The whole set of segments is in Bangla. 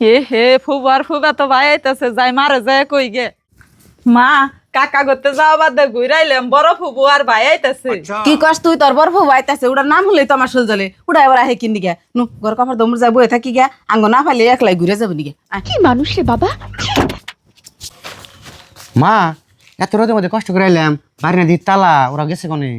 এ হে ফুবার ফুবা তো ভাই আইতাছে যাই মারে যায় কই গে মা কাকা করতে যাওয়া বাদ দে ঘুরাইলাম বড় ফুবু আর ভাই আইতাছে কি কস তুই তোর বরফ বাইতাছে ওটার নাম হলেই তো আমার শোল জ্বলে ওটা এবার আহে কিন দিকে নু ঘর কাপড় দমর যাবো থাকি গিয়া আঙ্গ না ফাইলে একলাই ঘুরে যাবো নিকে কি মানুষ রে বাবা। মা এত রোদের মধ্যে কষ্ট করে এলাম বাড়ি না দি তালা ওরা গেছে কোনে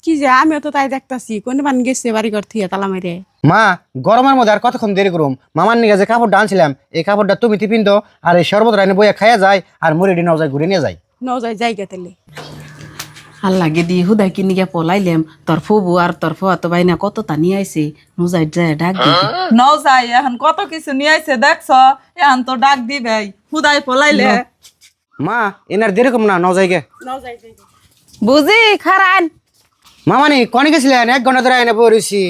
কি যে আমিও তো তাই দেখতাছি কোন মান গেছে বাড়ি ঘর থিয়া তালা মাইরে। মা গরমের মধ্যে আর কতক্ষণ দেরি করুম মামার নিয়ে যে কাপড়টা আনছিলাম এই কাপড়টা তুমি টিফিন তো আর এই শরবত রাইনে বইয়া খাইয়া যায় আর মুড়ি ডিনাও যায় ঘুরে নিয়ে যায় ন যাই জায়গা তেলে আল্লাহ গে দি হুদাই কিন গিয়া পলাইলাম তোর ফুবু আর তোর ফুয়া তো বাইনা কত টানি আইছে নুজাই যায় ডাক দি ন যাই এখন কত কিছু নিয়ে আইছে দেখছ এখন তো ডাক দিবেই হুদাই পলাইলে মা এনার দেরি কম না ন যাইগে বুঝি খারান মামানি কনে গেছিলেন 1 ঘন্টা ধরে এনে বই রইছি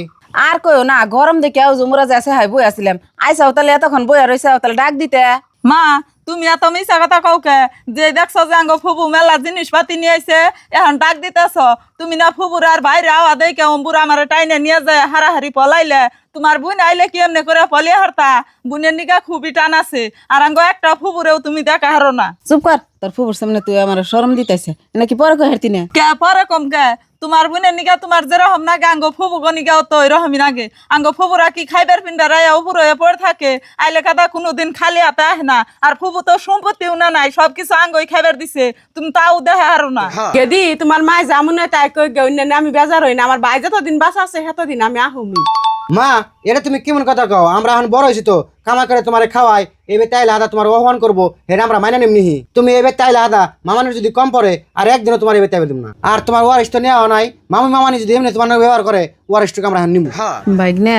আর কইও না গরম দেখে আও জুমরা যাচ্ছে হাই বই আসিলাম আইসাও তাহলে এতক্ষণ বইয়া রইছে তাহলে ডাক দিতে মা তুমি এত মিছা কথা কাউকে যে দেখছ যে আঙ্গ ফুবু মেলা জিনিসপাতি নিয়ে আইছে এখন ডাক দিতেছ তুমি না ফুবুর আর বাইরে আওয়া দেই কেমন বুড়া আমার টাইনে নিয়ে যায় হারাহারি পলাইলে তোমার বোন আইলে কি এমনি করে পলিয়ে হারতা বোনের নিকা খুবই টান আছে আর আঙ্গ একটা ফুবুরেও তুমি দেখা হারো না চুপ কর তোর ফুবুর সামনে তুই আমার শরম দিতেছে নাকি পরে কই হারতি না কে পরে কম কে তোমার বোনের নিকা তোমার যেরকম নাগে আঙ্গ ফুবু গনিকাও তো ওইরকমই নাগে আঙ্গ ফুবুরা কি খাইবার পিন্ডার উপরে হয়ে পড়ে থাকে আইলে কাদা কোনোদিন খালি হাতে আহে না আর ফুবু তো সম্পত্তিও না নাই সবকিছু আঙ্গই খাইবার দিছে তুমি তাও দেখে হারো না গেদি তোমার মায় যেমন তাই কই গে অন্য আমি বেজার হই না আমার ভাই যতদিন বাঁচা আছে সেতদিন আমি আহুমি। মা এটা তুমি কেমন কথা কও আমরা এখন বড় হয়েছি তো কামা করে তোমারে খাওয়াই এবে তাইলে আদা তোমার অপমান করবো এটা আমরা মাইনে নেমনিহি তুমি এবে তাইলে আদা মামানের যদি কম পড়ে আর একদিনও তোমার এবে তাইবে দিব না আর তোমার ওয়ারিশ তো নেওয়া নাই মামানি যদি এমনি তোমার নামে ব্যবহার করে ওয়ারিশটুকু আমরা এখন নিব বাইগনা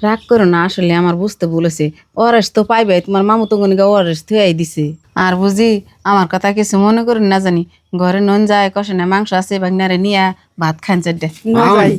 রাগ করো না আসলে আমার বুঝতে বলেছে ওয়ারেস তো পাইবে তোমার মামু তো গনিকা ওয়ারেস থুয়াই দিছে আর বুঝি আমার কথা কিছু মনে করেন না জানি ঘরে নন যায় কষে না মাংস আছে বাগনারে নিয়া ভাত খান চারটে ন যাই